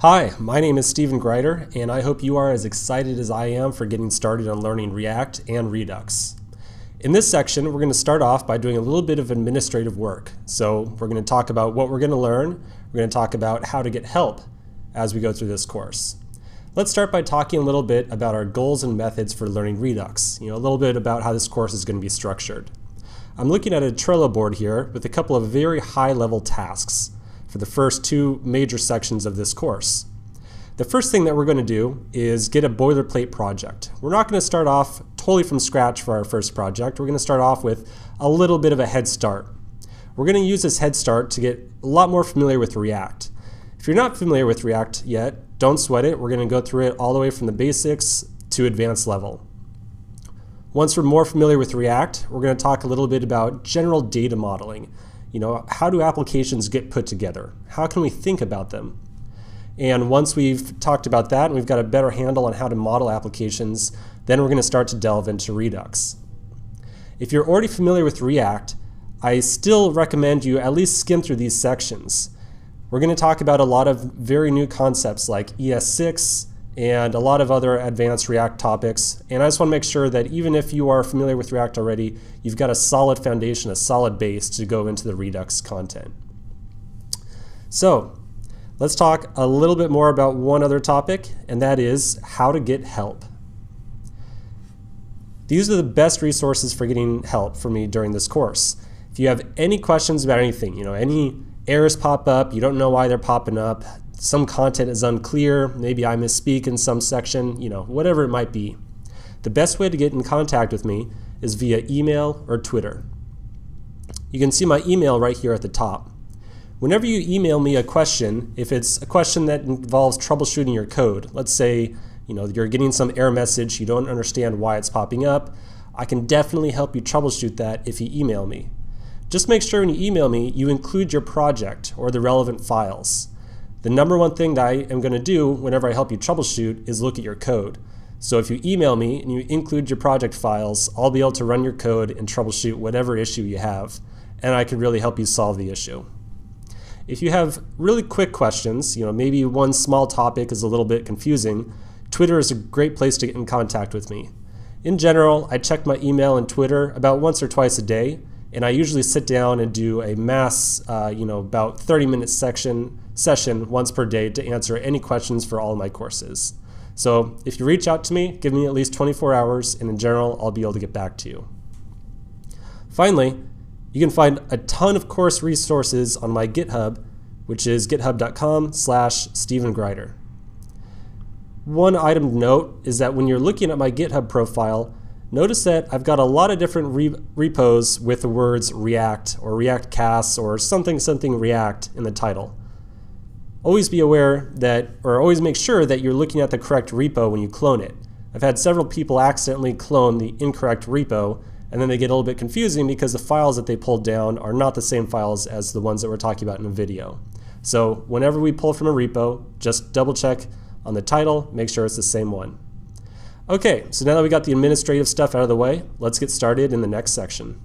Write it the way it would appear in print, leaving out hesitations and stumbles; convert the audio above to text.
Hi, my name is Steven Greider, and I hope you are as excited as I am for getting started on learning React and Redux. In this section, we're going to start off by doing a little bit of administrative work. So we're going to talk about what we're going to learn. We're going to talk about how to get help as we go through this course. Let's start by talking a little bit about our goals and methods for learning Redux. A little bit about how this course is going to be structured. I'm looking at a Trello board here with a couple of very high-level tasks for the first two major sections of this course. The first thing that we're going to do is get a boilerplate project. We're not going to start off totally from scratch for our first project. We're going to start off with a little bit of a head start. We're going to use this head start to get a lot more familiar with React. If you're not familiar with React yet, don't sweat it. We're going to go through it all the way from the basics to advanced level. Once we're more familiar with React, we're going to talk a little bit about general data modeling. How do applications get put together? How can we think about them? And once we've talked about that and we've got a better handle on how to model applications, then we're going to start to delve into Redux. If you're already familiar with React, I still recommend you at least skim through these sections. We're going to talk about a lot of very new concepts like ES6 and a lot of other advanced React topics. And I just want to make sure that even if you are familiar with React already, you've got a solid foundation, a solid base to go into the Redux content. So let's talk a little bit more about one other topic, and that is how to get help. These are the best resources for getting help for me during this course. If you have any questions about anything, any errors pop up, you don't know why they're popping up, some content is unclear, maybe I misspeak in some section, whatever it might be. The best way to get in contact with me is via email or Twitter. You can see my email right here at the top. Whenever you email me a question, if it's a question that involves troubleshooting your code, let's say you're getting some error message, you don't understand why it's popping up, I can definitely help you troubleshoot that if you email me. Just make sure when you email me, you include your project or the relevant files. The number one thing that I am going to do whenever I help you troubleshoot is look at your code. So if you email me and you include your project files, I'll be able to run your code and troubleshoot whatever issue you have, and I can really help you solve the issue. If you have really quick questions, maybe one small topic is a little bit confusing, Twitter is a great place to get in contact with me. In general, I check my email and Twitter about once or twice a day, and I usually sit down and do a mass, about 30-minute session once per day to answer any questions for all of my courses. So if you reach out to me, give me at least 24 hours, and in general, I'll be able to get back to you. Finally, you can find a ton of course resources on my GitHub, which is github.com/StevenGreider. One item to note is that when you're looking at my GitHub profile, notice that I've got a lot of different repos with the words React or React Casts or something React in the title. Always be aware that, or always make sure that you're looking at the correct repo when you clone it. I've had several people accidentally clone the incorrect repo, and then they get a little bit confusing because the files that they pulled down are not the same files as the ones that we're talking about in the video. So whenever we pull from a repo, just double check on the title, make sure it's the same one. Okay, so now that we got the administrative stuff out of the way, let's get started in the next section.